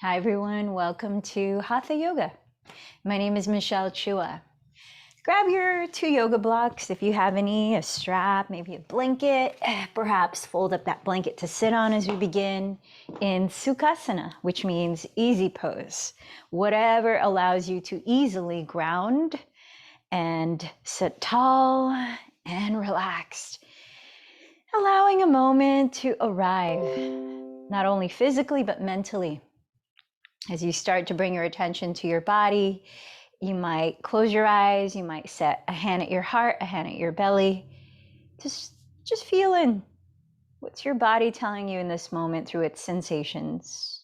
Hi everyone, welcome to Hatha Yoga. My name is Michelle Chua. Grab your 2 yoga blocks if you have any, a strap, maybe a blanket. Perhaps fold up that blanket to sit on as we begin in Sukhasana, which means easy pose. Whatever allows you to easily ground and sit tall and relaxed. Allowing a moment to arrive, not only physically but mentally. As you start to bring your attention to your body, you might close your eyes, you might set a hand at your heart, a hand at your belly. Just feel in. What's your body telling you in this moment through its sensations?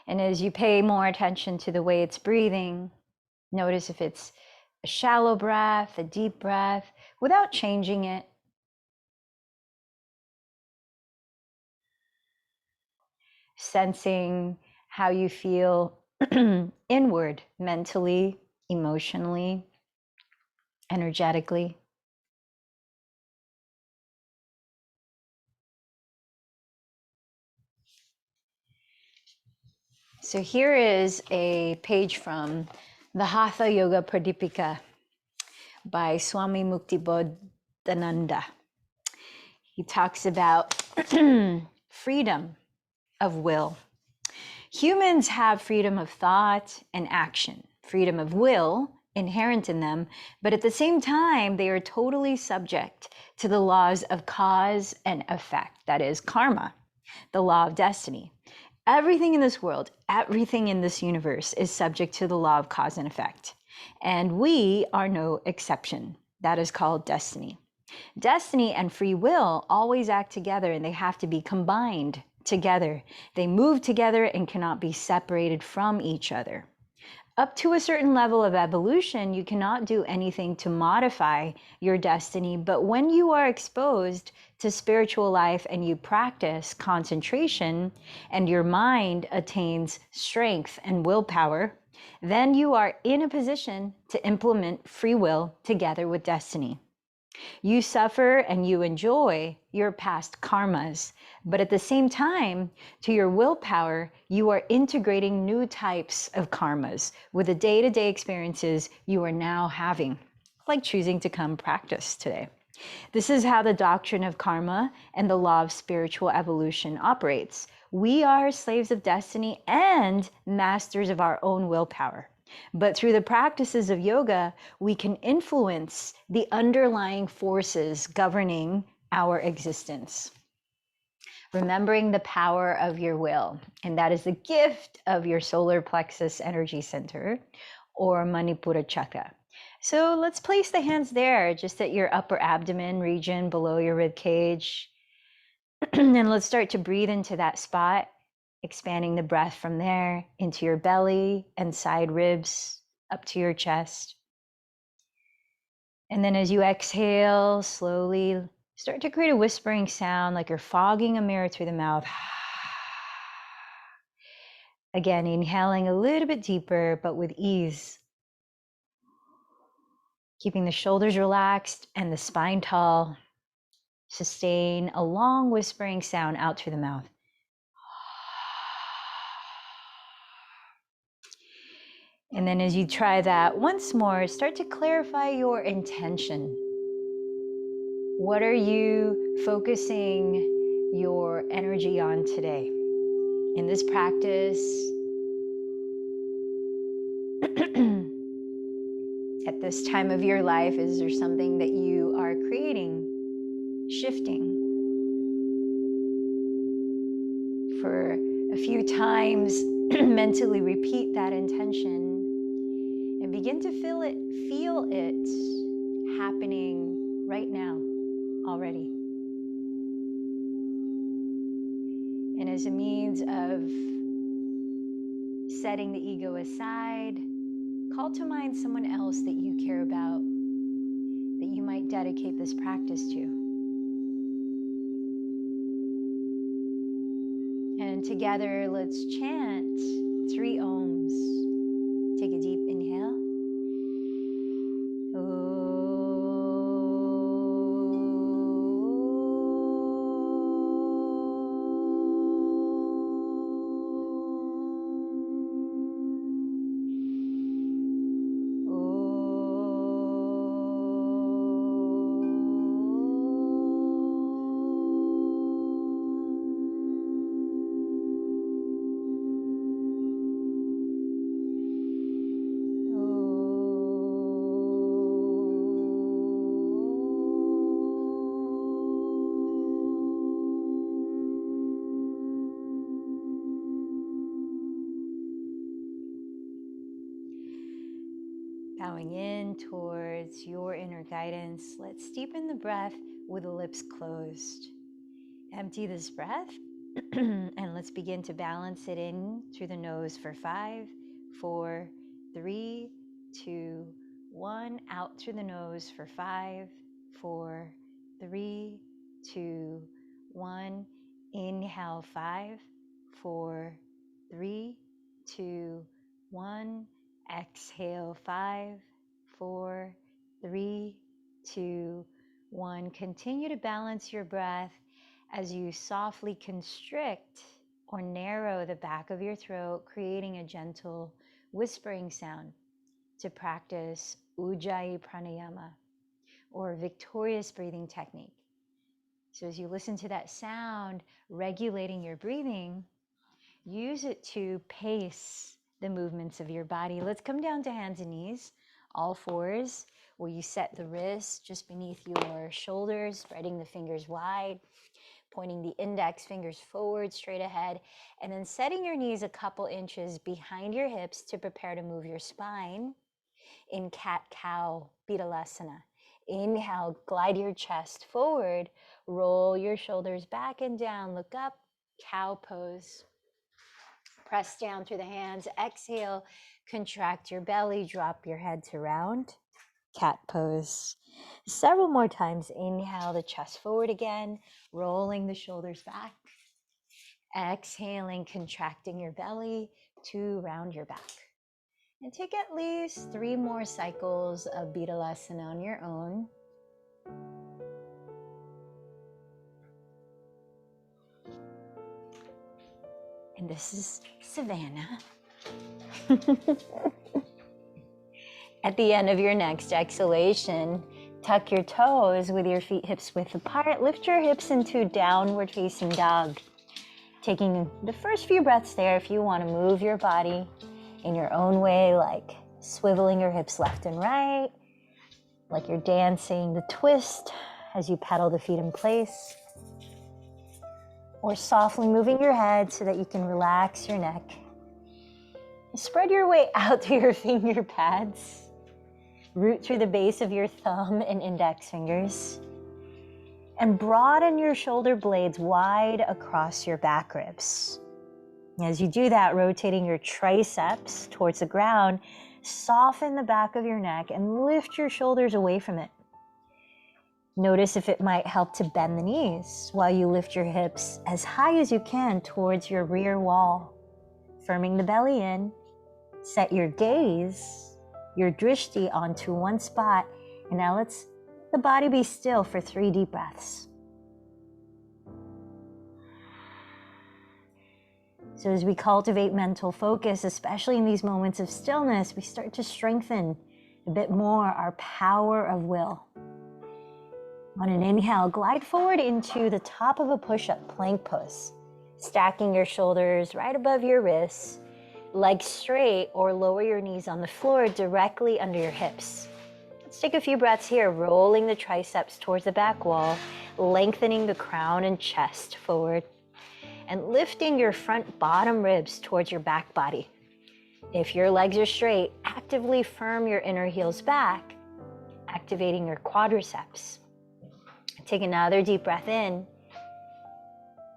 And as you pay more attention to the way it's breathing, notice if it's a shallow breath, a deep breath, without changing it. Sensing how you feel inward, mentally, emotionally, energetically. So here is a page from the Hatha Yoga Pradipika by Swami Muktibodhananda. He talks about freedom of will. Humans have freedom of thought and action, freedom of will inherent in them, but at the same time, they are totally subject to the laws of cause and effect, that is, karma, the law of destiny. Everything in this world, everything in this universe is subject to the law of cause and effect. And we are no exception. That is called destiny. Destiny and free will always act together, and they have to be combined together. They move together and cannot be separated from each other. Up to a certain level of evolution, you cannot do anything to modify your destiny, but when you are exposed to spiritual life and you practice concentration and your mind attains strength and willpower, then you are in a position to implement free will together with destiny. You suffer and you enjoy your past karmas, but at the same time, to your willpower, you are integrating new types of karmas with the day-to-day experiences you are now having, like choosing to come practice today. This is how the doctrine of karma and the law of spiritual evolution operates. We are slaves of destiny and masters of our own willpower. But through the practices of yoga, we can influence the underlying forces governing our existence. Remembering the power of your will, and that is the gift of your solar plexus energy center or Manipura chakra. So let's place the hands there, just at your upper abdomen region below your rib cage. And let's start to breathe into that spot, expanding the breath from there into your belly and side ribs up to your chest. And then as you exhale, slowly start to create a whispering sound like you're fogging a mirror through the mouth. Again, inhaling a little bit deeper, but with ease. Keeping the shoulders relaxed and the spine tall. Sustain a long whispering sound out through the mouth. And then as you try that once more, start to clarify your intention. What are you focusing your energy on today? In this practice, at this time of your life, is there something that you are creating, shifting? For a few times, mentally repeat that intention and begin to feel it happening right now already. And as a means of setting the ego aside, call to mind someone else that you care about, that you might dedicate this practice to. And together, let's chant 3 ohms. Take a deep inhale. bowing in towards your inner guidance. Let's deepen the breath with the lips closed. Empty this breath and let's begin to balance it in through the nose for 5, 4, 3, 2, 1. Out through the nose for 5, 4, 3, 2, 1. Inhale 5, 4, 3, 2, 1. Exhale 5, 4, 3, 2, 1. Continue to balance your breath as you softly constrict or narrow the back of your throat, creating a gentle whispering sound to practice Ujjayi Pranayama or victorious breathing technique. So as you listen to that sound, regulating your breathing, use it to pace the movements of your body. Let's come down to hands and knees, all fours, where you set the wrists just beneath your shoulders, spreading the fingers wide, pointing the index fingers forward, straight ahead, and then setting your knees a couple inches behind your hips to prepare to move your spine in cat-cow Betalasana. Inhale, glide your chest forward, roll your shoulders back and down, look up, cow pose. Press down through the hands. Exhale, contract your belly, drop your head to round, cat pose. Several more times. Inhale the chest forward again, rolling the shoulders back. Exhaling, contracting your belly to round your back. And take at least 3 more cycles of Betalasana on your own. And this is Savannah. At the end of your next exhalation, tuck your toes with your feet hips width apart. Lift your hips into downward facing dog. Taking the first few breaths there, if you want to move your body in your own way, like swiveling your hips left and right, like you're dancing the twist as you pedal the feet in place, or softly moving your head so that you can relax your neck. Spread your way out to your finger pads. Root through the base of your thumb and index fingers. And broaden your shoulder blades wide across your back ribs. As you do that, rotating your triceps towards the ground, soften the back of your neck and lift your shoulders away from it. Notice if it might help to bend the knees while you lift your hips as high as you can towards your rear wall. Firming the belly in, set your gaze, your drishti onto one spot, and now let's let the body be still for 3 deep breaths. So as we cultivate mental focus, especially in these moments of stillness, we start to strengthen a bit more our power of will. On an inhale, glide forward into the top of a push-up, plank pose, stacking your shoulders right above your wrists, legs straight, or lower your knees on the floor directly under your hips. Let's take a few breaths here, rolling the triceps towards the back wall, lengthening the crown and chest forward, and lifting your front bottom ribs towards your back body. If your legs are straight, actively firm your inner heels back, activating your quadriceps. Take another deep breath in.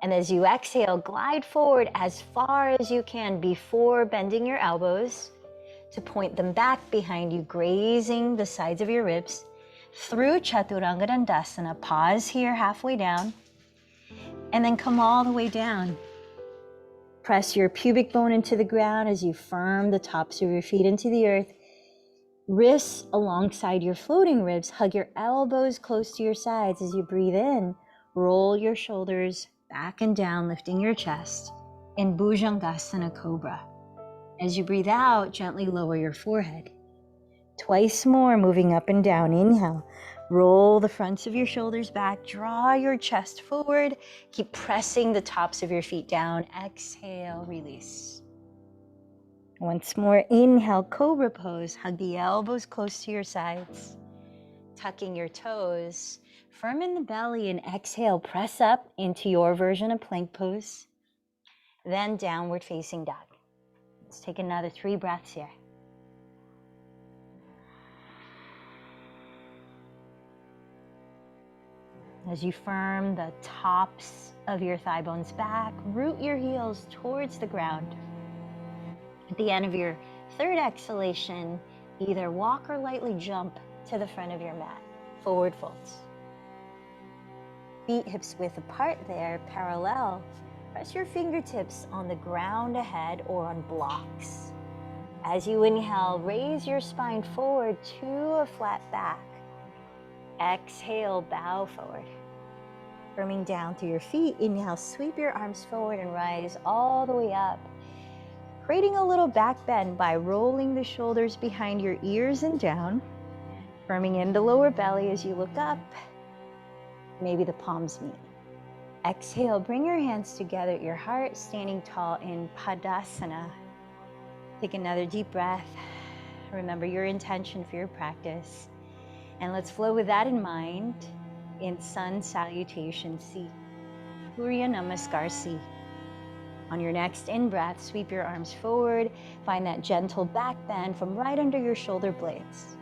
And as you exhale, glide forward as far as you can before bending your elbows to point them back behind you, grazing the sides of your ribs. Through Chaturanga Dandasana, pause here halfway down, and then come all the way down. Press your pubic bone into the ground as you firm the tops of your feet into the earth. Wrists alongside your floating ribs, hug your elbows close to your sides as you breathe in. Roll your shoulders back and down, lifting your chest in Bhujangasana Cobra. As you breathe out, gently lower your forehead. Twice more, moving up and down. Inhale, roll the fronts of your shoulders back, draw your chest forward, keep pressing the tops of your feet down. Exhale, release. Once more, inhale, Cobra pose. Hug the elbows close to your sides, tucking your toes. Firm in the belly and exhale, press up into your version of plank pose, then downward facing dog. Let's take another 3 breaths here. As you firm the tops of your thigh bones back, root your heels towards the ground. At the end of your third exhalation, either walk or lightly jump to the front of your mat. Forward folds. Feet hips width apart there, parallel. Press your fingertips on the ground ahead or on blocks. As you inhale, raise your spine forward to a flat back. Exhale, bow forward. Firming down through your feet, inhale, sweep your arms forward and rise all the way up. Creating a little back bend by rolling the shoulders behind your ears and down. Firming in the lower belly as you look up. Maybe the palms meet. Exhale, bring your hands together at your heart, standing tall in Padasana. Take another deep breath. Remember your intention for your practice. And let's flow with that in mind in Sun Salutation C. Surya Namaskar C. On your next in-breath, sweep your arms forward. Find that gentle back bend from right under your shoulder blades.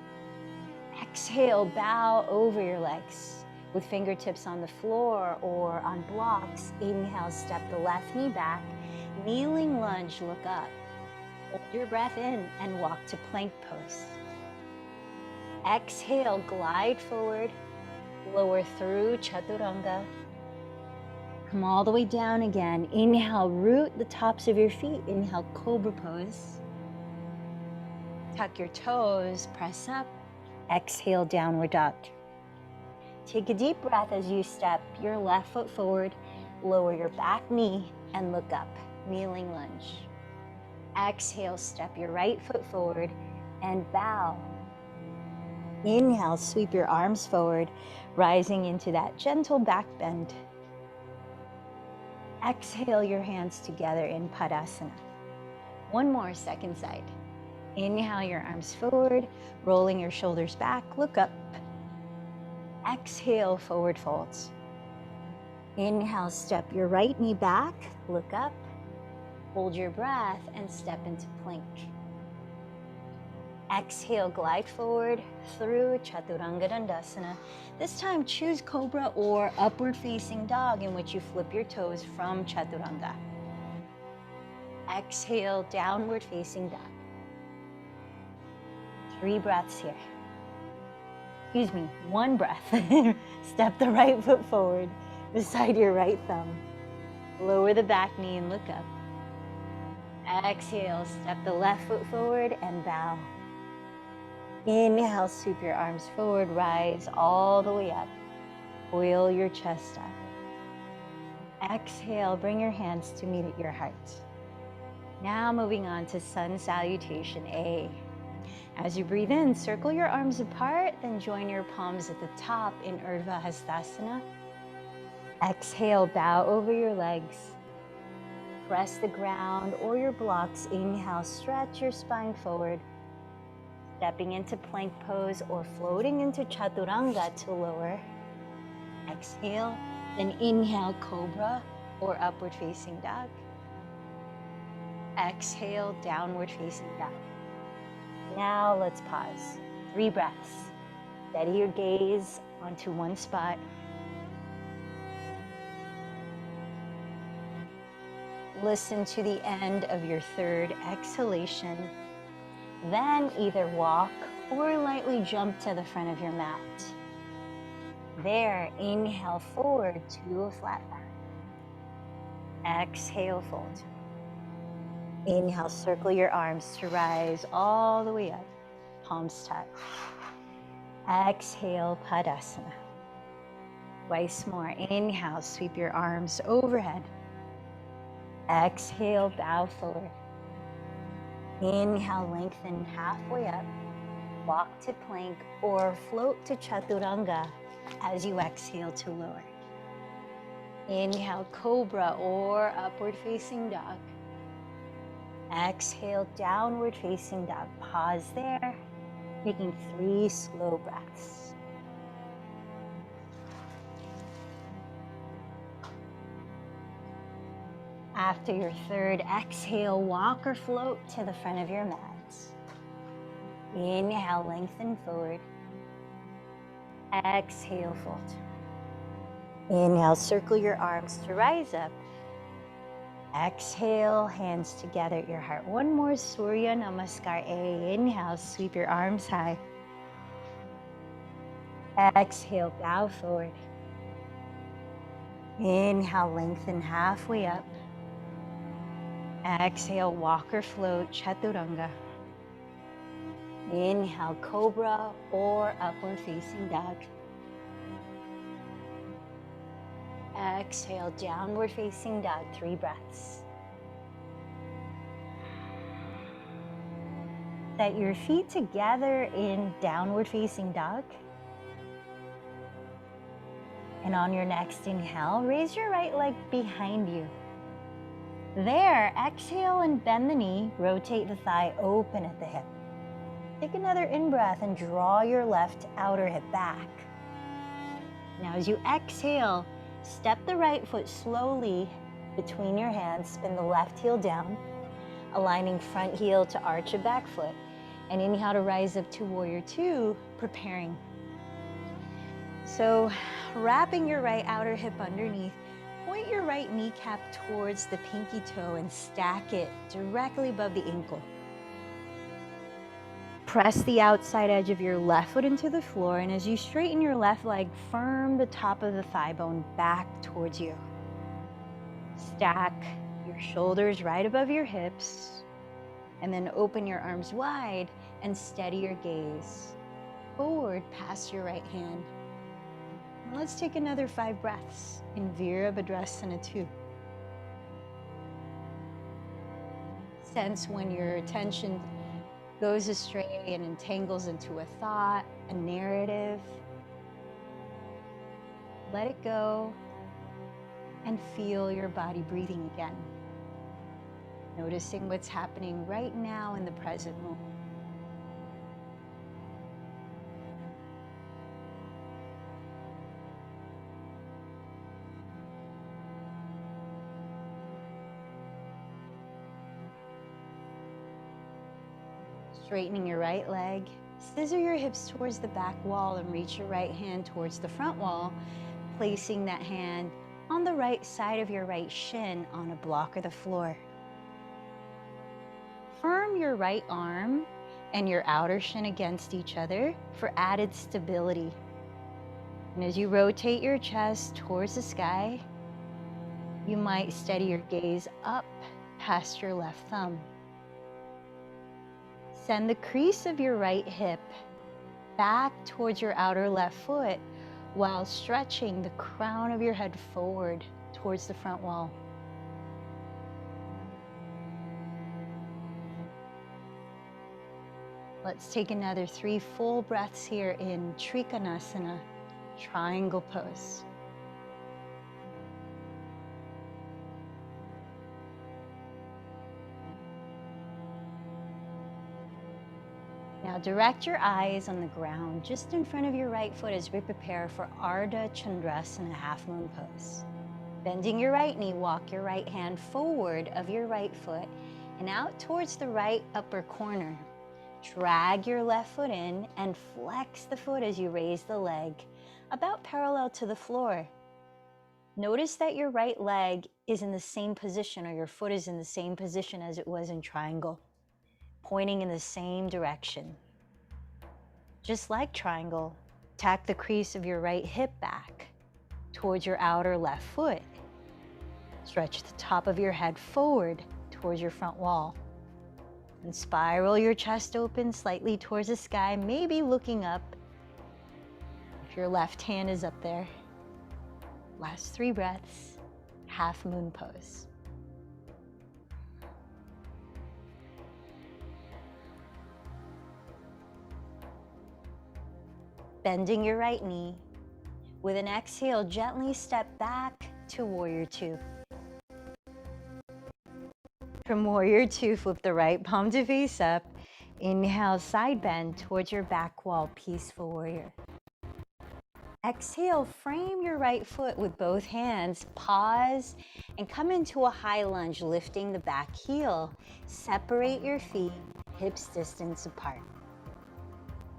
Exhale, bow over your legs with fingertips on the floor or on blocks. Inhale, step the left knee back. Kneeling lunge, look up. Hold your breath in and walk to plank pose. Exhale, glide forward. Lower through Chaturanga. Come all the way down again. Inhale, root the tops of your feet. Inhale, Cobra pose. Tuck your toes, press up. Exhale, Downward Dog. Take a deep breath as you step your left foot forward. Lower your back knee and look up. Kneeling lunge. Exhale, step your right foot forward and bow. Inhale, sweep your arms forward, rising into that gentle back bend. Exhale your hands together in Padasana. One more, second side. Inhale your arms forward, rolling your shoulders back, look up. Exhale, forward folds. Inhale, step your right knee back, look up. Hold your breath and step into plank. Exhale, glide forward through Chaturanga Dandasana. This time choose Cobra or Upward Facing Dog, in which you flip your toes from Chaturanga. Exhale, Downward Facing Dog. 3 breaths here. Excuse me, 1 breath. Step the right foot forward beside your right thumb. Lower the back knee and look up. Exhale, step the left foot forward and bow. Inhale, sweep your arms forward, rise all the way up. Coil your chest up. Exhale, bring your hands to meet at your heart. Now moving on to Sun Salutation A. As you breathe in, circle your arms apart, then join your palms at the top in Urdhva Hastasana. Exhale, bow over your legs. Press the ground or your blocks. Inhale, stretch your spine forward. Stepping into plank pose or floating into Chaturanga to lower. Exhale, then inhale, Cobra or Upward Facing Dog. Exhale, Downward Facing Dog. Now let's pause. 3 breaths. Steady your gaze onto one spot. Listen to the end of your third exhalation. Then either walk or lightly jump to the front of your mat. There, inhale forward to a flat back. Exhale, fold. Inhale, circle your arms to rise all the way up. Palms touch. Exhale, Padasana. Twice more. Inhale, sweep your arms overhead. Exhale, bow forward. Inhale, lengthen halfway up. Walk to plank or float to Chaturanga as you exhale to lower. Inhale, Cobra or Upward Facing Dog. Exhale, Downward Facing Dog. Pause there, taking 3 slow breaths. After your third exhale, walk or float to the front of your mat. Inhale, lengthen forward. Exhale, fold. Inhale, circle your arms to rise up. Exhale, hands together at your heart. One more Surya Namaskar A. Inhale, sweep your arms high. Exhale, bow forward. Inhale, lengthen halfway up. Exhale, walk or float, Chaturanga. Inhale, Cobra or Upward Facing Dog. Exhale, Downward Facing Dog, 3 breaths. Set your feet together in Downward Facing Dog. And on your next inhale, raise your right leg behind you. There, exhale and bend the knee, rotate the thigh open at the hip. Take another in-breath and draw your left outer hip back. Now as you exhale, step the right foot slowly between your hands, spin the left heel down, aligning front heel to arch a back foot, and inhale to rise up to Warrior Two, preparing. So wrapping your right outer hip underneath, point your right kneecap towards the pinky toe and stack it directly above the ankle. Press the outside edge of your left foot into the floor, and as you straighten your left leg, firm the top of the thigh bone back towards you. Stack your shoulders right above your hips, and then open your arms wide and steady your gaze forward past your right hand. And let's take another 5 breaths in Virabhadrasana 2. Sense when your attention goes astray and entangles into a thought, a narrative. Let it go and feel your body breathing again. Noticing what's happening right now in the present moment. Straightening your right leg, scissor your hips towards the back wall and reach your right hand towards the front wall, placing that hand on the right side of your right shin on a block or the floor. Firm your right arm and your outer shin against each other for added stability. And as you rotate your chest towards the sky, you might steady your gaze up past your left thumb. Send the crease of your right hip back towards your outer left foot while stretching the crown of your head forward towards the front wall. Let's take another 3 full breaths here in Trikonasana, triangle pose. Now direct your eyes on the ground just in front of your right foot as we prepare for Ardha Chandrasana, half moon pose. Bending your right knee, walk your right hand forward of your right foot and out towards the right upper corner. Drag your left foot in and flex the foot as you raise the leg about parallel to the floor. Notice that your right leg is in the same position, or your foot is in the same position as it was in triangle, pointing in the same direction. Just like triangle, tack the crease of your right hip back towards your outer left foot. Stretch the top of your head forward towards your front wall. And spiral your chest open slightly towards the sky, maybe looking up if your left hand is up there. Last 3 breaths, half moon pose. Bending your right knee. With an exhale, gently step back to Warrior Two. From Warrior Two, flip the right palm to face up. Inhale, side bend towards your back wall, Peaceful Warrior. Exhale, frame your right foot with both hands. Pause and come into a high lunge, lifting the back heel. Separate your feet, hips distance apart.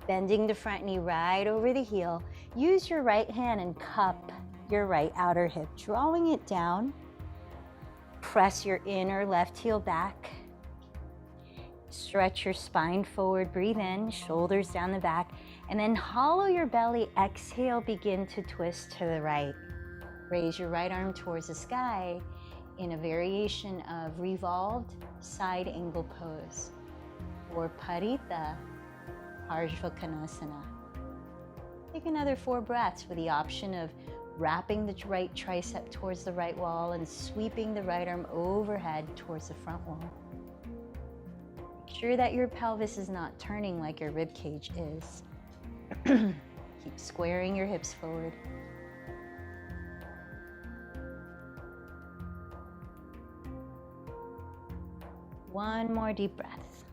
Bending the front knee right over the heel. Use your right hand and cup your right outer hip, drawing it down. Press your inner left heel back. Stretch your spine forward, breathe in, shoulders down the back, and then hollow your belly. Exhale, begin to twist to the right. Raise your right arm towards the sky in a variation of revolved side angle pose, or Paritha Parshvakonasana. Take another 4 breaths with the option of wrapping the right tricep towards the right wall and sweeping the right arm overhead towards the front wall. Make sure that your pelvis is not turning like your rib cage is. Keep squaring your hips forward. One more deep breath.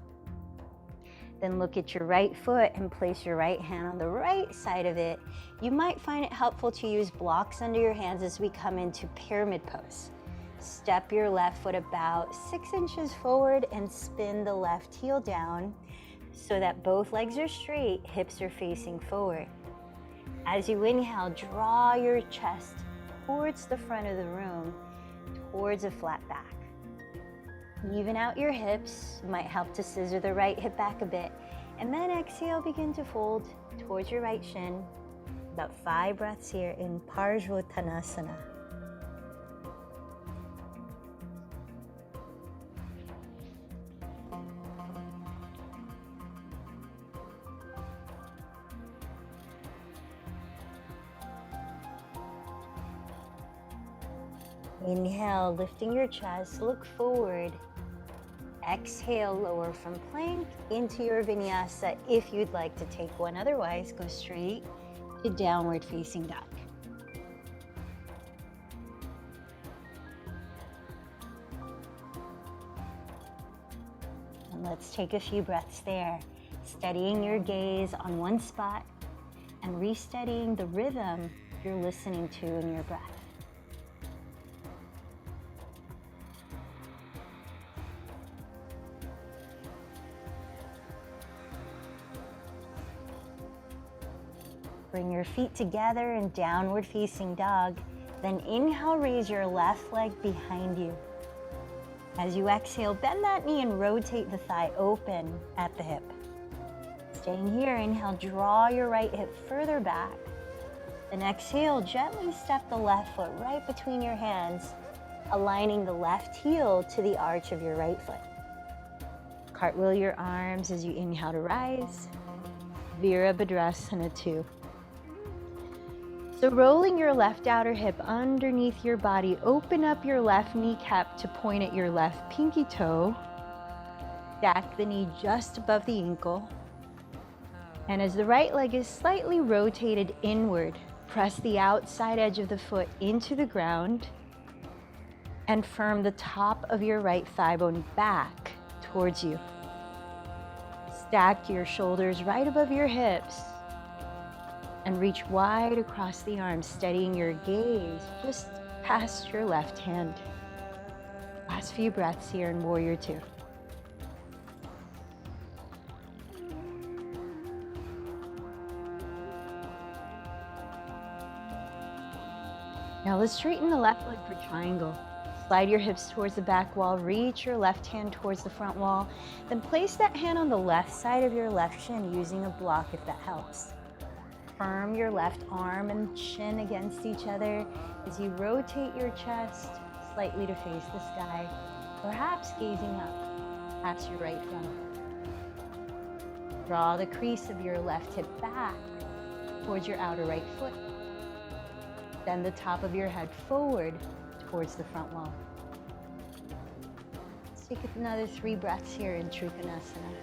Then look at your right foot and place your right hand on the right side of it. You might find it helpful to use blocks under your hands as we come into pyramid pose. Step your left foot about 6 inches forward and spin the left heel down so that both legs are straight, hips are facing forward. As you inhale, draw your chest towards the front of the room, towards a flat back. Even out your hips, might help to scissor the right hip back a bit. And then exhale, begin to fold towards your right shin. About 5 breaths here in Parshvottanasana. Inhale, lifting your chest, look forward. Exhale, lower from plank into your vinyasa if you'd like to take one. Otherwise, go straight to downward facing dog. And let's take a few breaths there, steadying your gaze on one spot and re-steadying the rhythm you're listening to in your breath. Bring your feet together in downward facing dog. Then inhale, raise your left leg behind you. As you exhale, bend that knee and rotate the thigh open at the hip. Staying here, inhale, draw your right hip further back. Then exhale, gently step the left foot right between your hands, aligning the left heel to the arch of your right foot. Cartwheel your arms as you inhale to rise. Virabhadrasana 2. So rolling your left outer hip underneath your body, open up your left kneecap to point at your left pinky toe. Stack the knee just above the ankle. And as the right leg is slightly rotated inward, press the outside edge of the foot into the ground and firm the top of your right thigh bone back towards you. Stack your shoulders right above your hips and reach wide across the arms, steadying your gaze just past your left hand. Last few breaths here in Warrior 2. Now let's straighten the left leg for triangle. Slide your hips towards the back wall, reach your left hand towards the front wall, then place that hand on the left side of your left shin using a block if that helps. Firm your left arm and shin against each other as you rotate your chest slightly to face the sky, perhaps gazing up past your right thumb. Draw the crease of your left hip back towards your outer right foot. Bend the top of your head forward towards the front wall. Let's take another 3 breaths here in Trikonasana.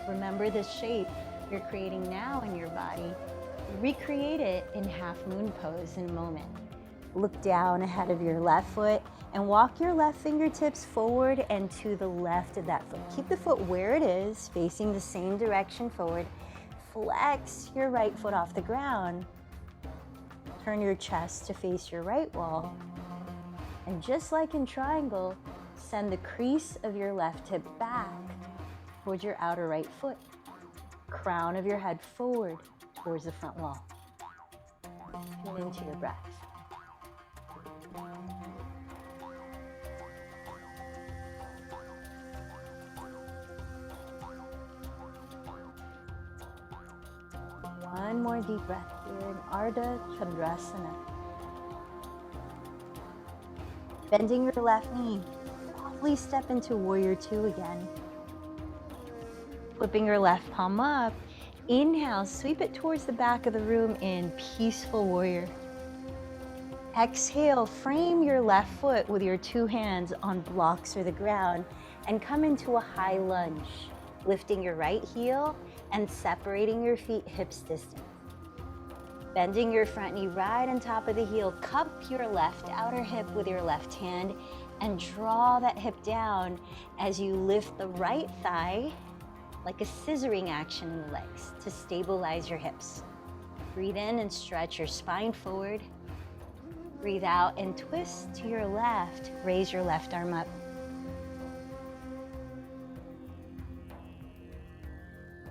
Remember this shape you're creating now in your body. Recreate it in half moon pose in a moment. Look down ahead of your left foot and walk your left fingertips forward and to the left of that foot. Keep the foot where it is, facing the same direction forward. Flex your right foot off the ground. Turn your chest to face your right wall. And just like in triangle, send the crease of your left hip back towards your outer right foot. Crown of your head forward towards the front wall. Tune into your breath. One more deep breath here in Ardha Chandrasana. Bending your left knee, softly step into Warrior Two again. Flipping your left palm up, inhale, sweep it towards the back of the room in Peaceful Warrior. Exhale, frame your left foot with your two hands on blocks or the ground and come into a high lunge, lifting your right heel and separating your feet hips distance. Bending your front knee right on top of the heel, cup your left outer hip with your left hand and draw that hip down as you lift the right thigh like a scissoring action in the legs to stabilize your hips. Breathe in and stretch your spine forward. Breathe out and twist to your left. Raise your left arm up.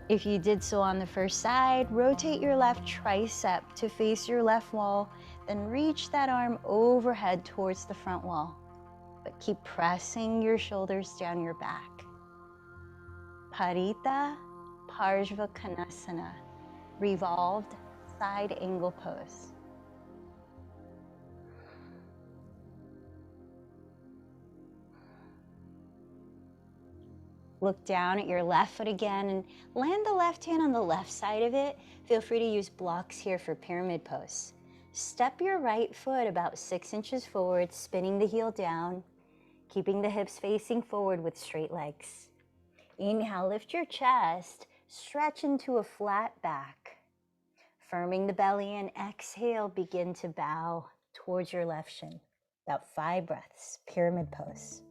If you did so on the first side, rotate your left tricep to face your left wall, then reach that arm overhead towards the front wall. But keep pressing your shoulders down your back. Parita Parshvakonasana, revolved side angle pose. Look down at your left foot again and land the left hand on the left side of it. Feel free to use blocks here for pyramid pose. Step your right foot about 6 inches forward, spinning the heel down, keeping the hips facing forward with straight legs. Inhale, lift your chest, stretch into a flat back. Firming the belly in, exhale, begin to bow towards your left shin. About 5 breaths, pyramid pose.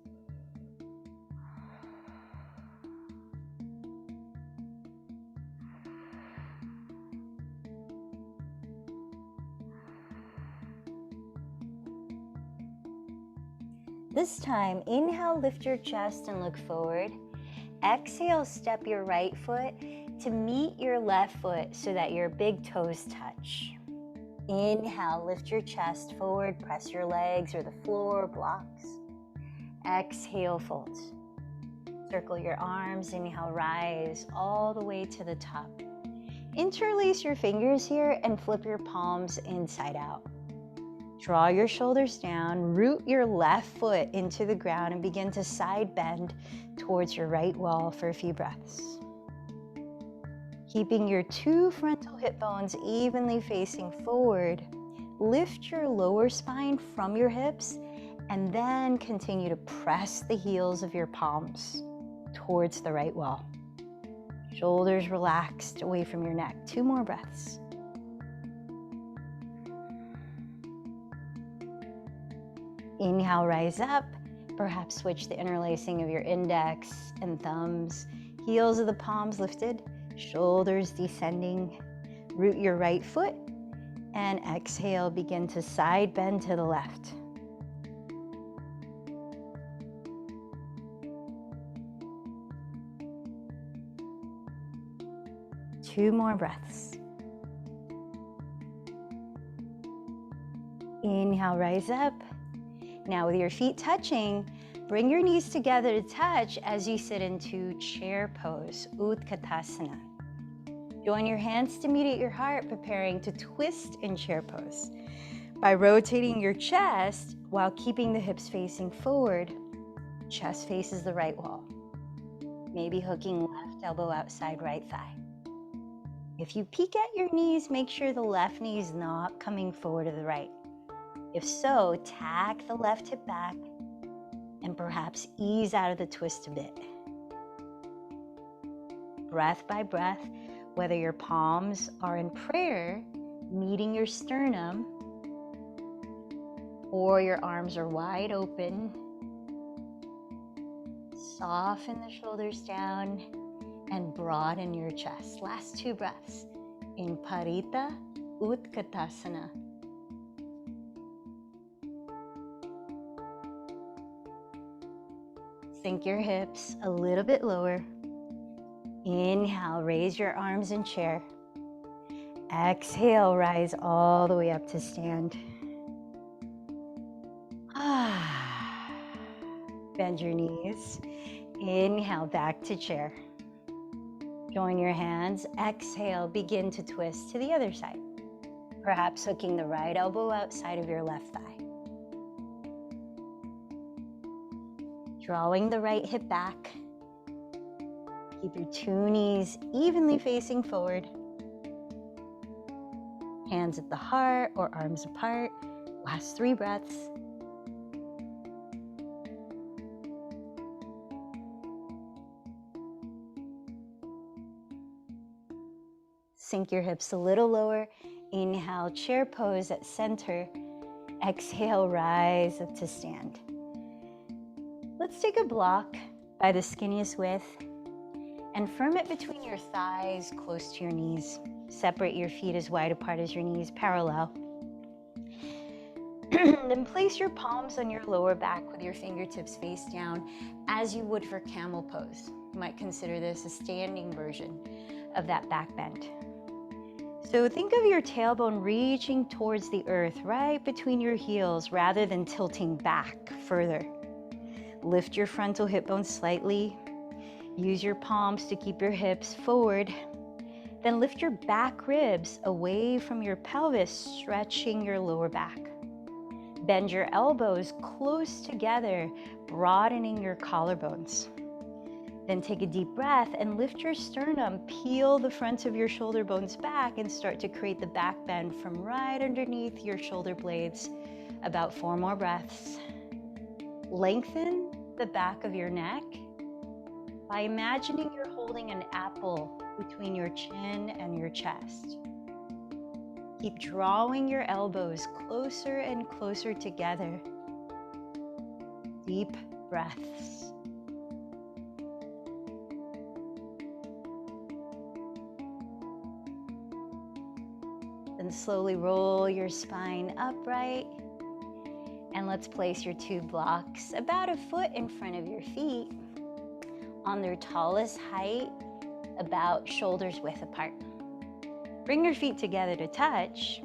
This time, inhale, lift your chest and look forward. Exhale, step your right foot to meet your left foot so that your big toes touch. Inhale, lift your chest forward, press your legs or the floor, blocks. Exhale, fold. Circle your arms, inhale, rise all the way to the top. Interlace your fingers here and flip your palms inside out. Draw your shoulders down, root your left foot into the ground and begin to side bend towards your right wall for a few breaths. Keeping your 2 frontal hip bones evenly facing forward, lift your lower spine from your hips and then continue to press the heels of your palms towards the right wall. Shoulders relaxed away from your neck. 2 more breaths. Inhale, rise up. Perhaps switch the interlacing of your index and thumbs. Heels of the palms lifted, shoulders descending. Root your right foot and exhale, begin to side bend to the left. Two more breaths. Inhale, rise up. Now with your feet touching, bring your knees together to touch as you sit into chair pose, Utkatasana. Join your hands to meet at your heart, preparing to twist in chair pose. By rotating your chest while keeping the hips facing forward, chest faces the right wall. Maybe hooking left elbow outside right thigh. If you peek at your knees, make sure the left knee is not coming forward to the right. If so, tack the left hip back and perhaps ease out of the twist a bit. Breath by breath, whether your palms are in prayer, meeting your sternum, or your arms are wide open, soften the shoulders down and broaden your chest. Last 2 breaths in Parita Utkatasana. Sink your hips a little bit lower. Inhale, raise your arms in chair. Exhale, rise all the way up to stand. Bend your knees. Inhale, back to chair. Join your hands. Exhale, begin to twist to the other side. Perhaps hooking the right elbow outside of your left thigh. Drawing the right hip back. Keep your two knees evenly facing forward. Hands at the heart or arms apart. Last 3 breaths. Sink your hips a little lower. Inhale, chair pose at center. Exhale, rise up to stand. Let's take a block by the skinniest width and firm it between your thighs close to your knees. Separate your feet as wide apart as your knees, parallel. Then place your palms on your lower back with your fingertips face down as you would for camel pose. You might consider this a standing version of that back bend. So think of your tailbone reaching towards the earth right between your heels rather than tilting back further. Lift your frontal hip bone slightly. Use your palms to keep your hips forward. Then lift your back ribs away from your pelvis, stretching your lower back. Bend your elbows close together, broadening your collarbones. Then take a deep breath and lift your sternum, peel the front of your shoulder bones back and start to create the back bend from right underneath your shoulder blades. About 4 more breaths. Lengthen the back of your neck by imagining you're holding an apple between your chin and your chest. Keep drawing your elbows closer and closer together. Deep breaths. Then slowly roll your spine upright. And let's place your 2 blocks about 1 foot in front of your feet on their tallest height, about shoulders width apart. Bring your feet together to touch.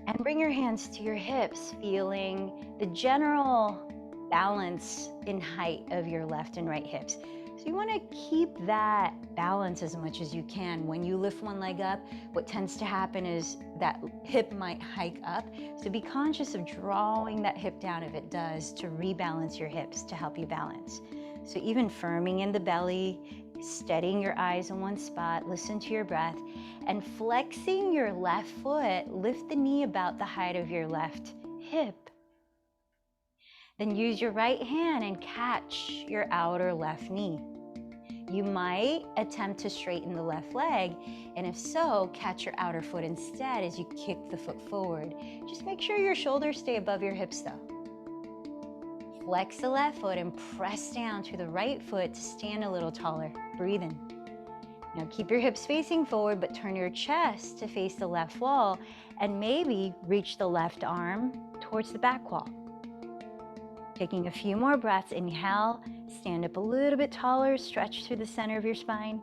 And bring your hands to your hips, feeling the general balance in height of your left and right hips. So you want to keep that balance as much as you can. When you lift one leg up, what tends to happen is that hip might hike up. So be conscious of drawing that hip down if it does to rebalance your hips to help you balance. So even firming in the belly, steadying your eyes in one spot, listen to your breath, and flexing your left foot, lift the knee about the height of your left hip. Then use your right hand and catch your outer left knee. You might attempt to straighten the left leg, and if so, catch your outer foot instead as you kick the foot forward. Just make sure your shoulders stay above your hips though. Flex the left foot and press down to the right foot to stand a little taller. Breathe in. Now keep your hips facing forward, but turn your chest to face the left wall and maybe reach the left arm towards the back wall. Taking a few more breaths, inhale, stand up a little bit taller, stretch through the center of your spine.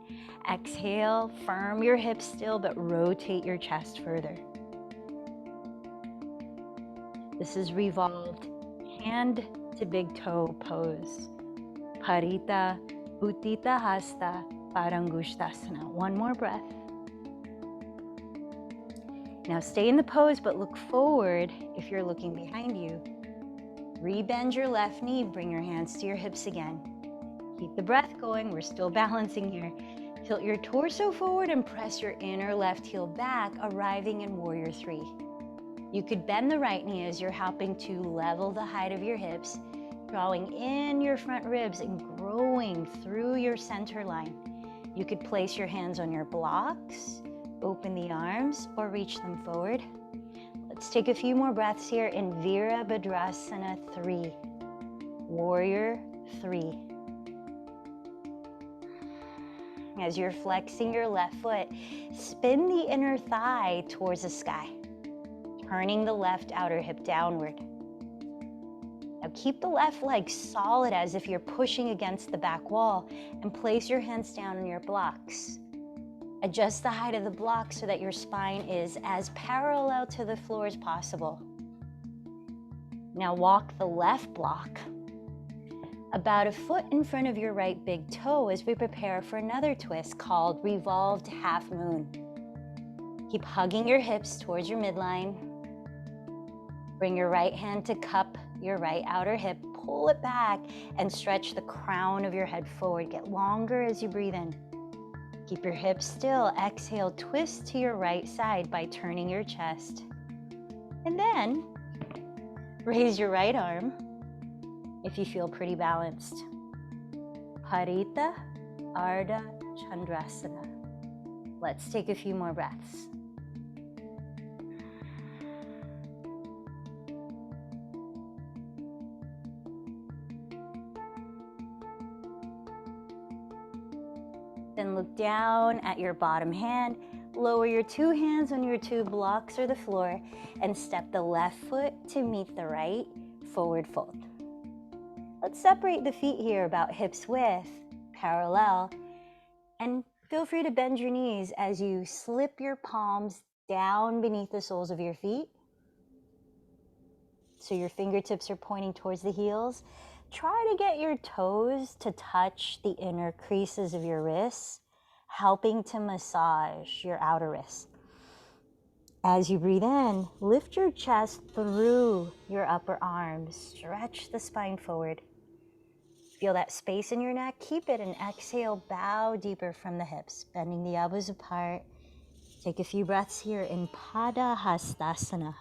Exhale, firm your hips still, but rotate your chest further. This is revolved hand to big toe pose. Parita, Uttita Hasta, Parangushtasana. One more breath. Now stay in the pose, but look forward if you're looking behind you. Rebend your left knee, bring your hands to your hips again. Keep the breath going, we're still balancing here. Tilt your torso forward and press your inner left heel back, arriving in Warrior 3. You could bend the right knee as you're helping to level the height of your hips, drawing in your front ribs and growing through your center line. You could place your hands on your blocks, open the arms, or reach them forward. Let's take a few more breaths here in Virabhadrasana 3, Warrior 3. As you're flexing your left foot, spin the inner thigh towards the sky, turning the left outer hip downward. Now Keep the left leg solid as if you're pushing against the back wall, and place your hands down on your blocks. Adjust the height of the block so that your spine is as parallel to the floor as possible. Now walk the left block about a foot in front of your right big toe as we prepare for another twist called revolved half moon. Keep hugging your hips towards your midline. Bring your right hand to cup your right outer hip, pull it back, and stretch the crown of your head forward. Get longer as you breathe in. Keep your hips still. Exhale, twist to your right side by turning your chest. And then raise your right arm if you feel pretty balanced. Parita Ardha Chandrasana. Let's take a few more breaths. Then look down at your bottom hand, lower your two hands on your two blocks or the floor, and step the left foot to meet the right, forward fold. Let's separate the feet here about hips width, parallel, and feel free to bend your knees as you slip your palms down beneath the soles of your feet. So your fingertips are pointing towards the heels. Try to get your toes to touch the inner creases of your wrists, helping to massage your outer wrists. As you breathe in, lift your chest through your upper arms. Stretch the spine forward. Feel that space in your neck. Keep it, and exhale, bow deeper from the hips, bending the elbows apart. Take a few breaths here in Padahastasana.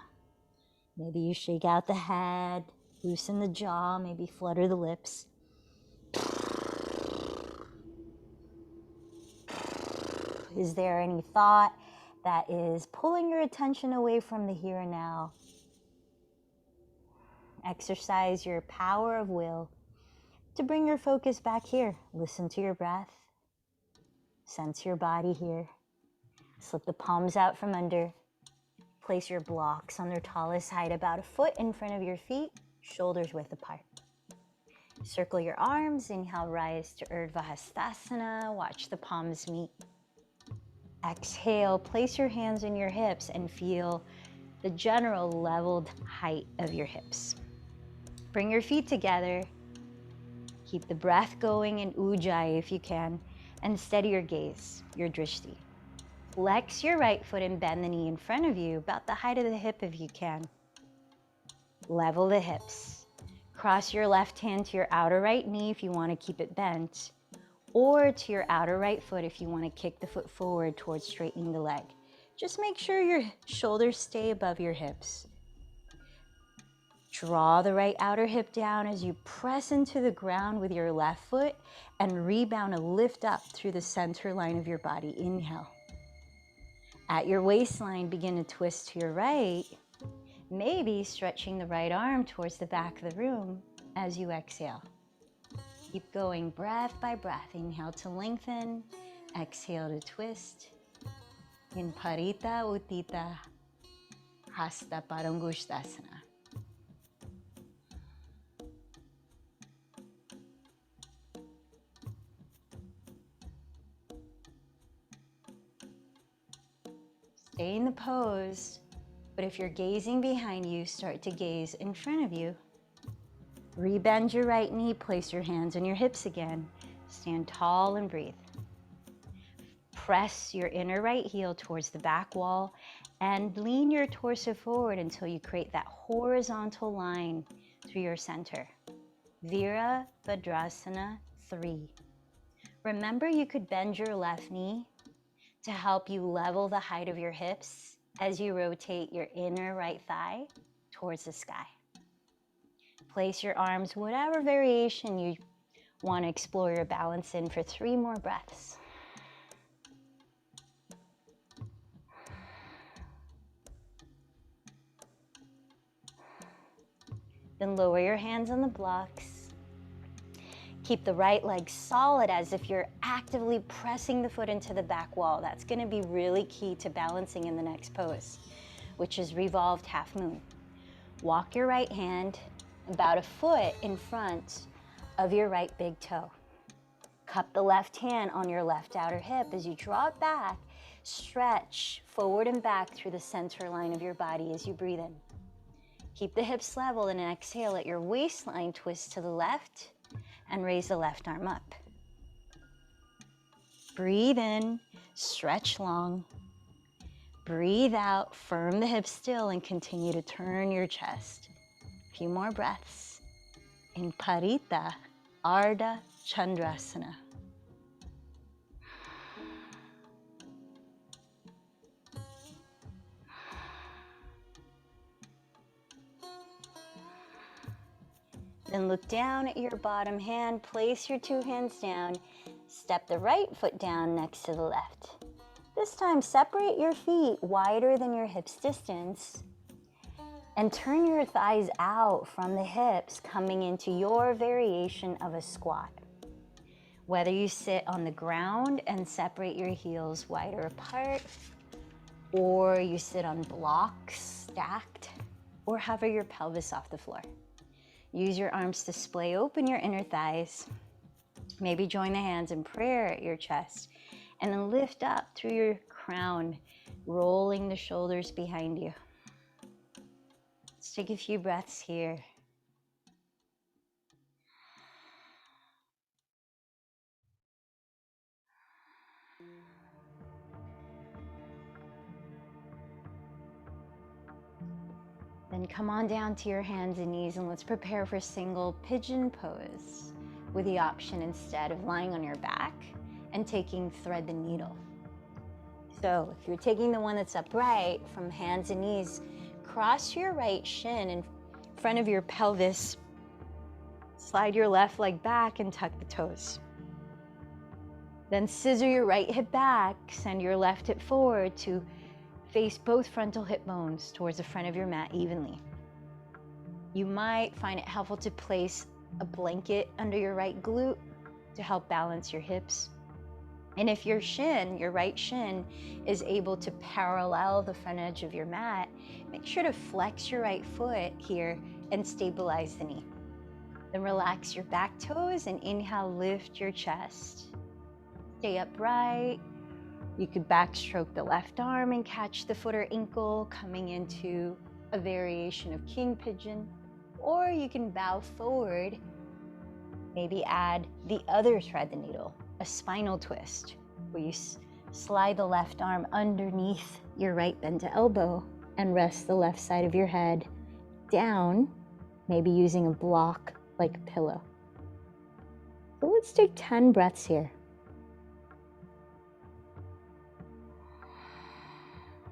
Maybe you shake out the head, loosen the jaw, maybe flutter the lips. Is there any thought that is pulling your attention away from the here and now? Exercise your power of will to bring your focus back here. Listen to your breath. Sense your body here. Slip the palms out from under. Place your blocks on their tallest height, about a foot in front of your feet, shoulders width apart. Circle your arms. Inhale, rise to Urdhva Hastasana. Watch the palms meet. Exhale, place your hands on your hips and feel the general leveled height of your hips. Bring your feet together. Keep the breath going in Ujjayi if you can, and steady your gaze, your drishti. Flex your right foot and bend the knee in front of you, about the height of the hip if you can. Level the hips. Cross your left hand to your outer right knee if you want to keep it bent, or to your outer right foot if you want to kick the foot forward towards straightening the leg. Just make sure your shoulders stay above your hips. Draw the right outer hip down as you press into the ground with your left foot and rebound and lift up through the center line of your body. Inhale. At your waistline, begin to twist to your right, maybe stretching the right arm towards the back of the room as you exhale. Keep going breath by breath. Inhale to lengthen, exhale to twist. In Parita Uttita Hasta Padangushtasana. Stay in the pose, but if you're gazing behind you, start to gaze in front of you. Rebend your right knee, place your hands on your hips again. Stand tall and breathe. Press your inner right heel towards the back wall and lean your torso forward until you create that horizontal line through your center. Virabhadrasana 3. Remember, you could bend your left knee to help you level the height of your hips as you rotate your inner right thigh towards the sky. Place your arms, whatever variation you want to explore your balance in, for 3 more breaths. Then lower your hands on the blocks. Keep the right leg solid as if you're actively pressing the foot into the back wall. That's going to be really key to balancing in the next pose, which is revolved half moon. Walk your right hand about a foot in front of your right big toe. Cup the left hand on your left outer hip. As you draw it back, stretch forward and back through the center line of your body as you breathe in. Keep the hips level, and exhale, let your waistline twist to the left and raise the left arm up. Breathe in, stretch long. Breathe out, firm the hips still, and continue to turn your chest. A few more breaths in Parita Ardha Chandrasana. Then look down at your bottom hand, place your two hands down, step the right foot down next to the left. This time, separate your feet wider than your hips distance and turn your thighs out from the hips, coming into your variation of a squat. Whether you sit on the ground and separate your heels wider apart, or you sit on blocks stacked, or hover your pelvis off the floor. Use your arms to splay open your inner thighs. Maybe join the hands in prayer at your chest, and then lift up through your crown, rolling the shoulders behind you. Let's take a few breaths here. Then come on down to your hands and knees, and let's prepare for single pigeon pose with the option instead of lying on your back and taking thread the needle. So if you're taking the one that's upright, from hands and knees, cross your right shin in front of your pelvis, slide your left leg back and tuck the toes. Then scissor your right hip back, send your left hip forward to face both frontal hip bones towards the front of your mat evenly. You might find it helpful to place a blanket under your right glute to help balance your hips. And if your right shin, is able to parallel the front edge of your mat, make sure to flex your right foot here and stabilize the knee. Then relax your back toes and inhale, lift your chest. Stay upright. You could backstroke the left arm and catch the foot or ankle, coming into a variation of king pigeon. Or you can bow forward, maybe add the other thread the needle, a spinal twist, where you slide the left arm underneath your right bent elbow and rest the left side of your head down, maybe using a block like a pillow. So let's take 10 breaths here.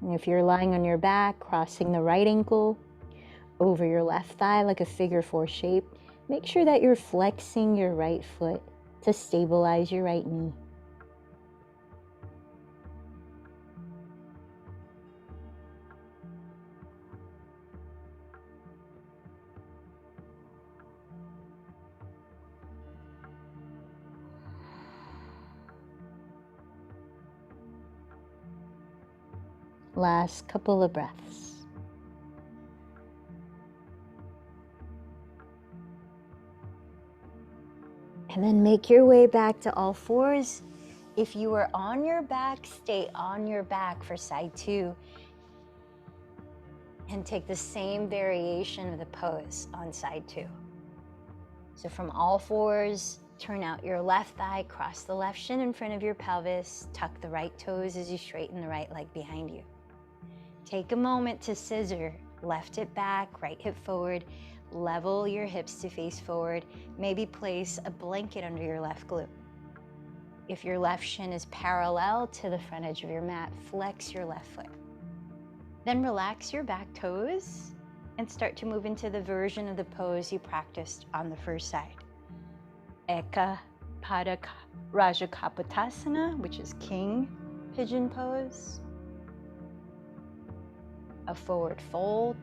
And if you're lying on your back, crossing the right ankle over your left thigh like a figure 4 shape, make sure that you're flexing your right foot to stabilize your right knee. Last couple of breaths. And then make your way back to all fours. If you are on your back, stay on your back for side 2. And take the same variation of the pose on side 2. So from all fours, turn out your left thigh, cross the left shin in front of your pelvis, tuck the right toes as you straighten the right leg behind you. Take a moment to scissor, left hip back, right hip forward, level your hips to face forward, maybe place a blanket under your left glute. If your left shin is parallel to the front edge of your mat, flex your left foot. Then relax your back toes and start to move into the version of the pose you practiced on the first side. Eka Pada Rajakapotasana, which is king pigeon pose. A forward fold,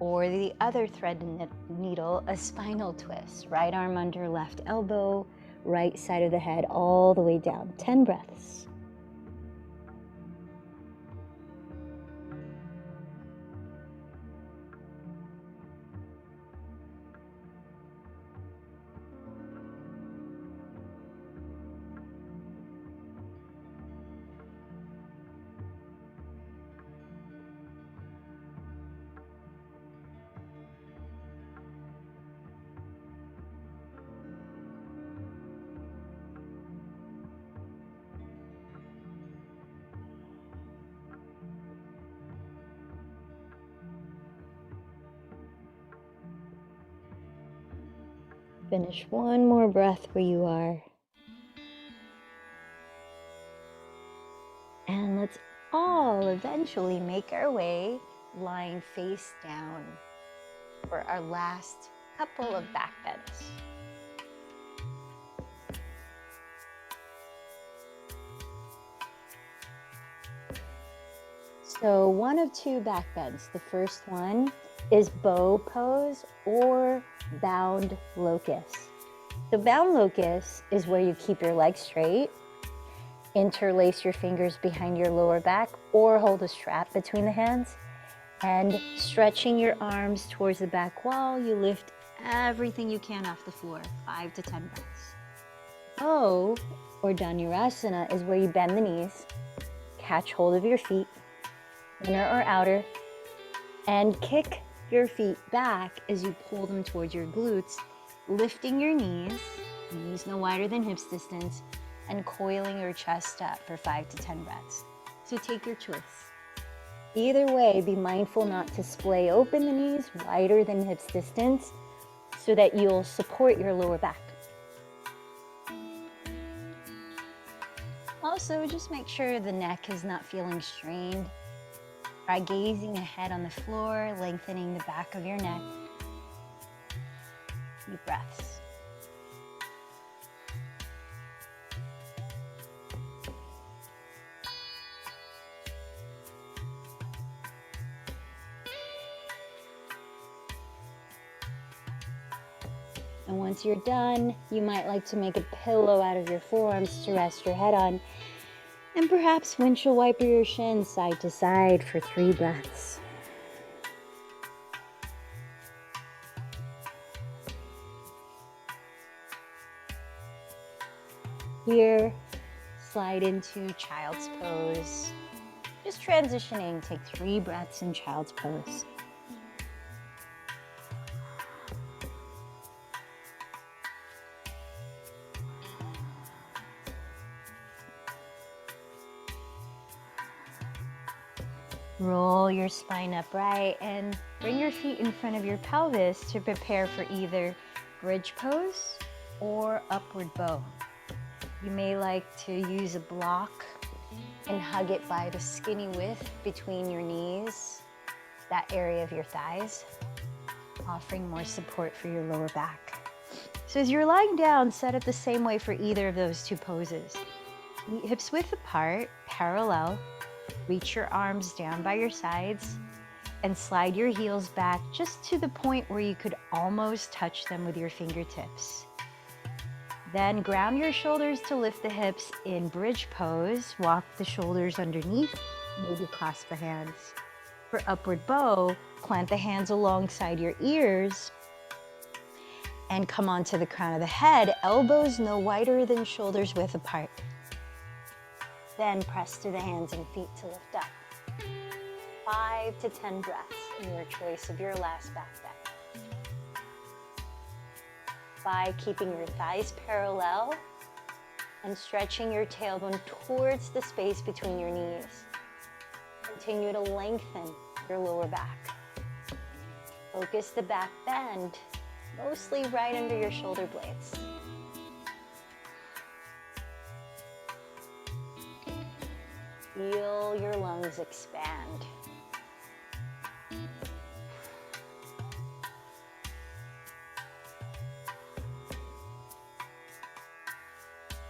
or the other thread needle, a spinal twist. Right arm under left elbow, right side of the head all the way down. 10 breaths. Finish one more breath where you are. And let's all eventually make our way lying face down for our last couple of back bends. So one of two back bends. The first one is bow pose or bound locust. The bound locust is where you keep your legs straight, interlace your fingers behind your lower back, or hold a strap between the hands, and stretching your arms towards the back wall, you lift everything you can off the floor, 5 to 10 breaths. Bow or Dhanurasana is where you bend the knees, catch hold of your feet, inner or outer, and kick your feet back as you pull them towards your glutes, lifting your knees no wider than hips distance, and coiling your chest up for 5 to 10 breaths. So take your choice. Either way, be mindful not to splay open the knees wider than hips distance so that you'll support your lower back. Also, just make sure the neck is not feeling strained. Try gazing ahead on the floor, lengthening the back of your neck. Deep breaths. And once you're done, you might like to make a pillow out of your forearms to rest your head on. And perhaps windshield wiper your shins side to side for 3 breaths. Here, slide into child's pose. Just transitioning, take 3 breaths in child's pose. Roll your spine upright and bring your feet in front of your pelvis to prepare for either bridge pose or upward bow. You may like to use a block and hug it by the skinny width between your knees, that area of your thighs, offering more support for your lower back. So as you're lying down, set it the same way for either of those 2 poses. Hips width apart, parallel. Reach your arms down by your sides and slide your heels back just to the point where you could almost touch them with your fingertips. Then ground your shoulders to lift the hips in bridge pose. Walk the shoulders underneath, maybe clasp the hands. For upward bow, plant the hands alongside your ears and come onto the crown of the head, elbows no wider than shoulders width apart. Then press to the hands and feet to lift up. 5 to 10 breaths in your choice of your last back bend. By keeping your thighs parallel and stretching your tailbone towards the space between your knees. Continue to lengthen your lower back. Focus the back bend, mostly right under your shoulder blades. Feel your lungs expand.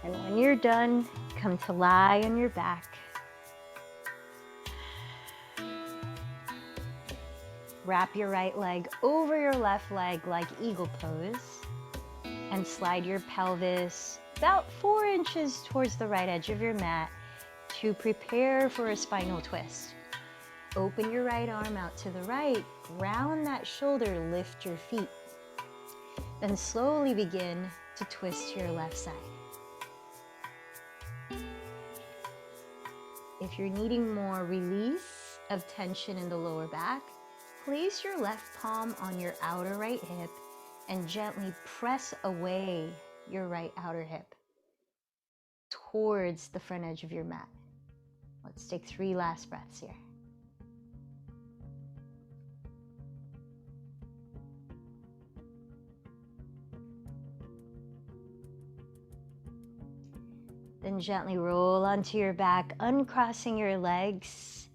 And when you're done, come to lie on your back. Wrap your right leg over your left leg like eagle pose and slide your pelvis about 4 inches towards the right edge of your mat to prepare for a spinal twist. Open your right arm out to the right, ground that shoulder, lift your feet. Then slowly begin to twist to your left side. If you're needing more release of tension in the lower back, place your left palm on your outer right hip and gently press away your right outer hip towards the front edge of your mat. Let's take 3 last breaths here. Then gently roll onto your back, uncrossing your legs.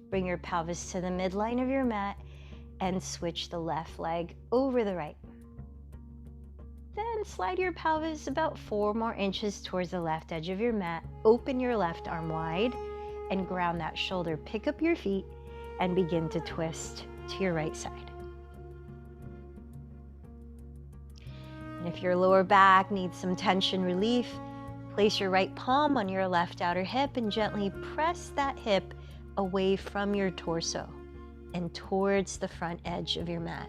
Bring your pelvis to the midline of your mat and switch the left leg over the right. Then slide your pelvis about 4 more inches towards the left edge of your mat. Open your left arm wide and ground that shoulder. Pick up your feet and begin to twist to your right side. And if your lower back needs some tension relief, place your right palm on your left outer hip and gently press that hip away from your torso and towards the front edge of your mat.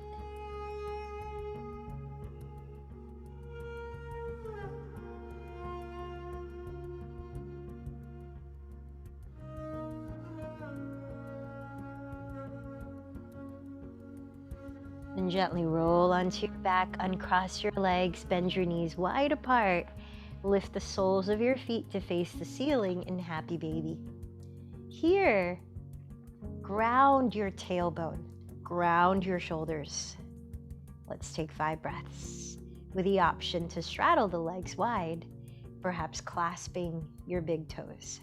And gently roll onto your back, uncross your legs, bend your knees wide apart. Lift the soles of your feet to face the ceiling in Happy Baby. Here, ground your tailbone, ground your shoulders. Let's take 5 breaths with the option to straddle the legs wide, perhaps clasping your big toes.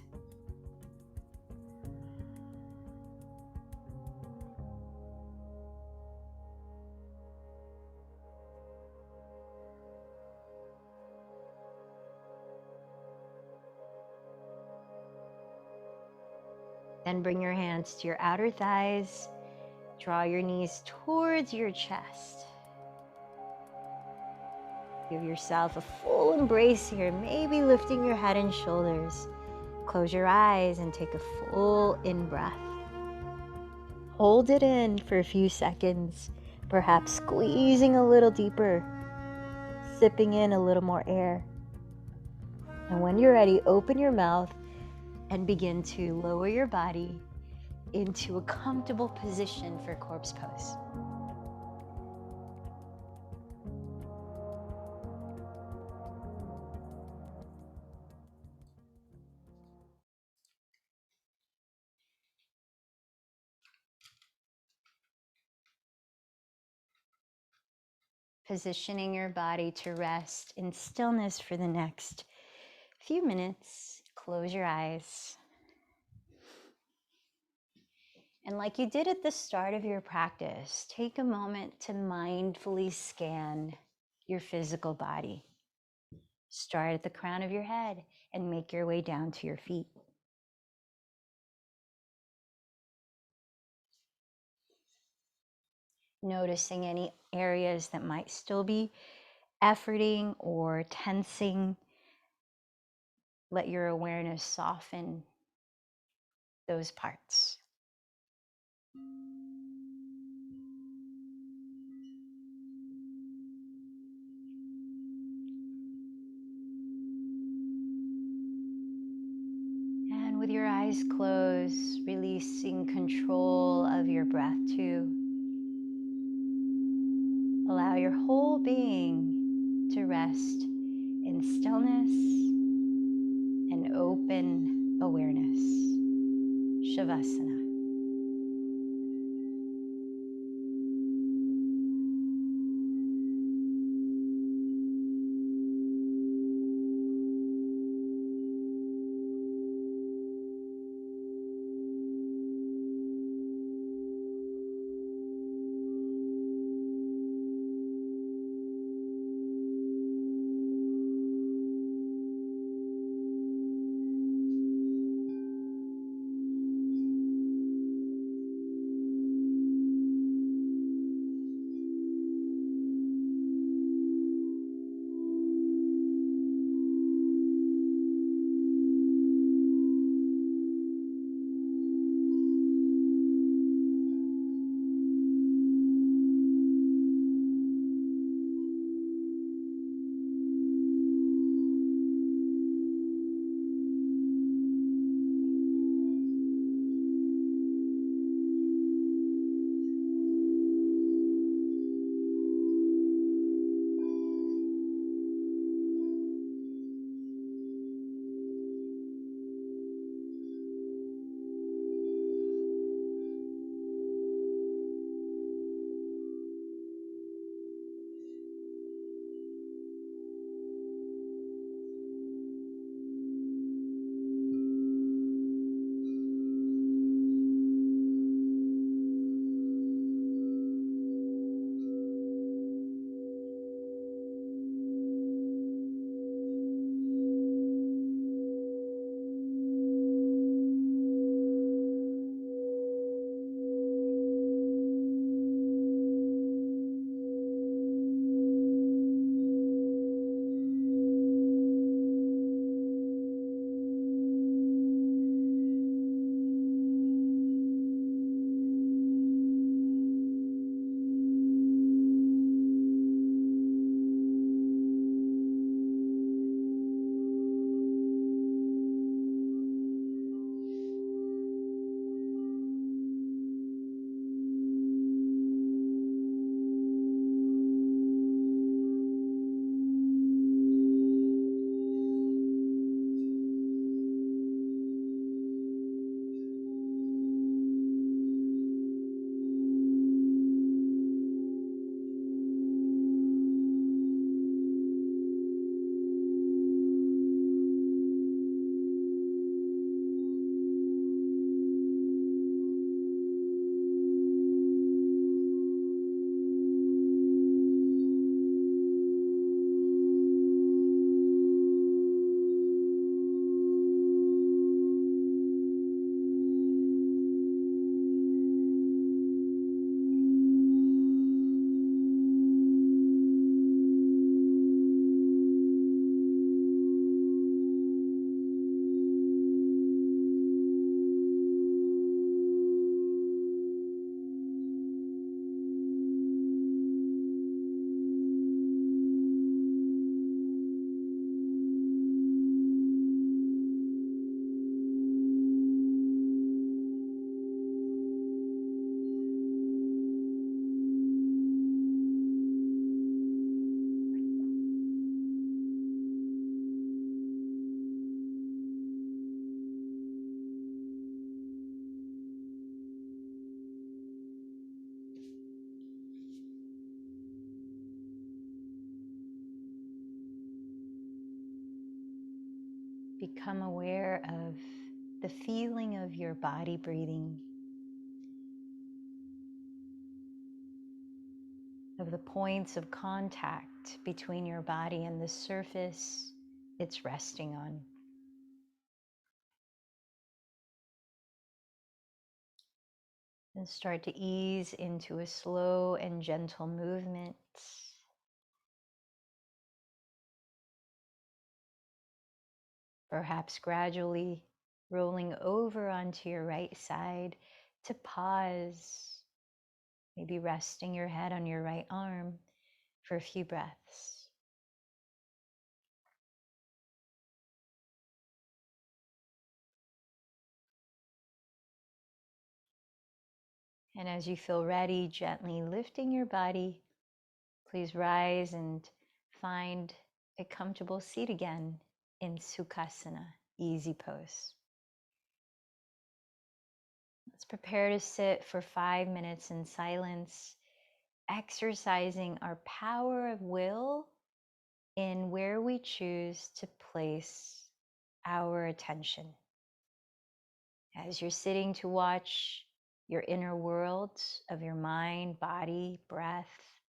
Then bring your hands to your outer thighs. Draw your knees towards your chest. Give yourself a full embrace here, maybe lifting your head and shoulders. Close your eyes and take a full in-breath. Hold it in for a few seconds, perhaps squeezing a little deeper, sipping in a little more air. And when you're ready, open your mouth and begin to lower your body into a comfortable position for corpse pose. Positioning your body to rest in stillness for the next few minutes. Close your eyes. And like you did at the start of your practice, take a moment to mindfully scan your physical body. Start at the crown of your head and make your way down to your feet. Noticing any areas that might still be efforting or tensing. Let your awareness soften those parts. And with your eyes closed, releasing control of your breath too. Allow your whole being to rest in stillness and open awareness. Shavasana. become aware of the feeling of your body breathing, of the points of contact between your body and the surface it's resting on. And start to ease into a slow and gentle movement. Perhaps gradually rolling over onto your right side to pause, maybe resting your head on your right arm for a few breaths. And as you feel ready, gently lifting your body, please rise and find a comfortable seat again in Sukhasana, easy pose. Let's prepare to sit for 5 minutes in silence, exercising our power of will in where we choose to place our attention. As you're sitting to watch your inner world of your mind, body, breath,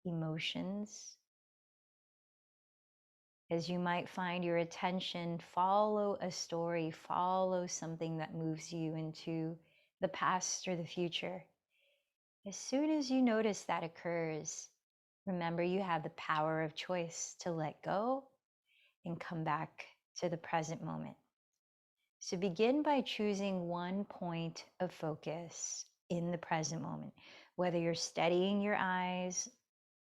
emotions, as you might find your attention follow a story, follow something that moves you into the past or the future. As soon as you notice that occurs, remember you have the power of choice to let go and come back to the present moment. So begin by choosing one point of focus in the present moment, whether you're steadying your eyes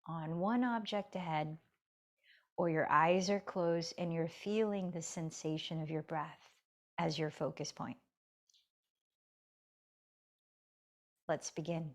on one object ahead or your eyes are closed and you're feeling the sensation of your breath as your focus point. Let's begin.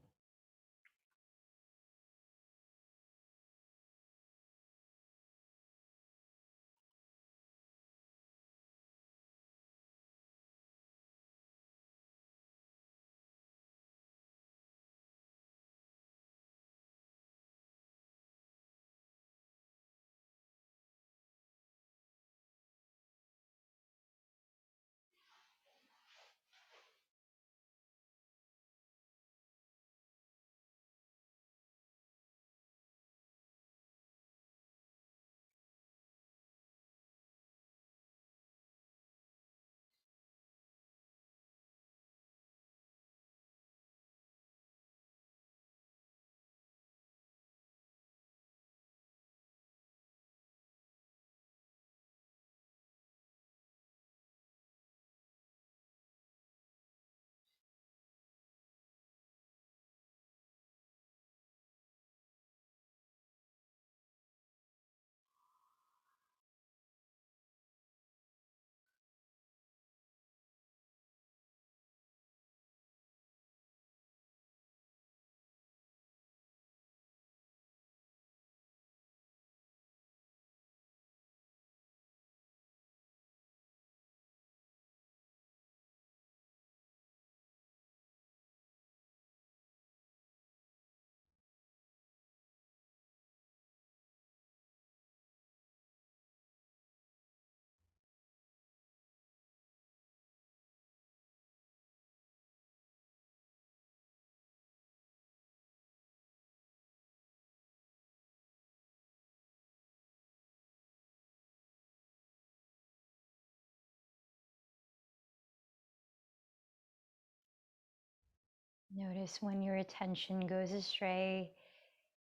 Notice when your attention goes astray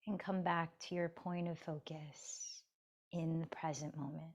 and come back to your point of focus in the present moment.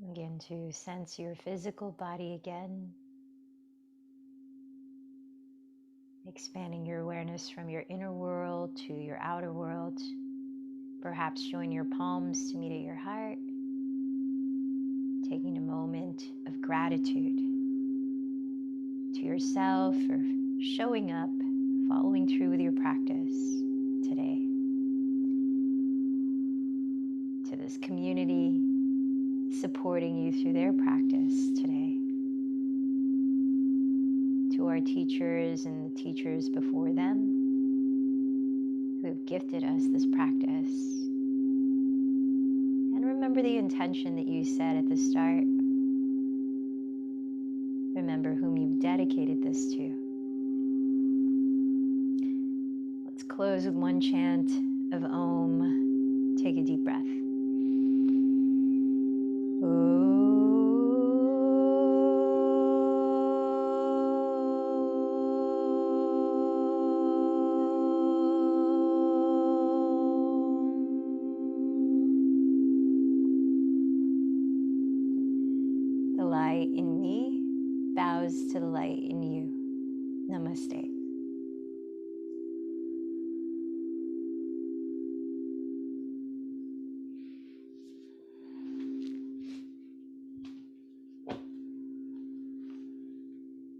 Begin to sense your physical body again, expanding your awareness from your inner world to your outer world. Perhaps join your palms to meet at your heart, taking a moment of gratitude to yourself for showing up, following through with your practice today. To this community supporting you through their practice today. To our teachers and the teachers before them who have gifted us this practice. And remember the intention that you said at the start. Remember whom you've dedicated this to. Let's close with one chant of Om. Take a deep breath. The light in me bows to the light in you. Namaste.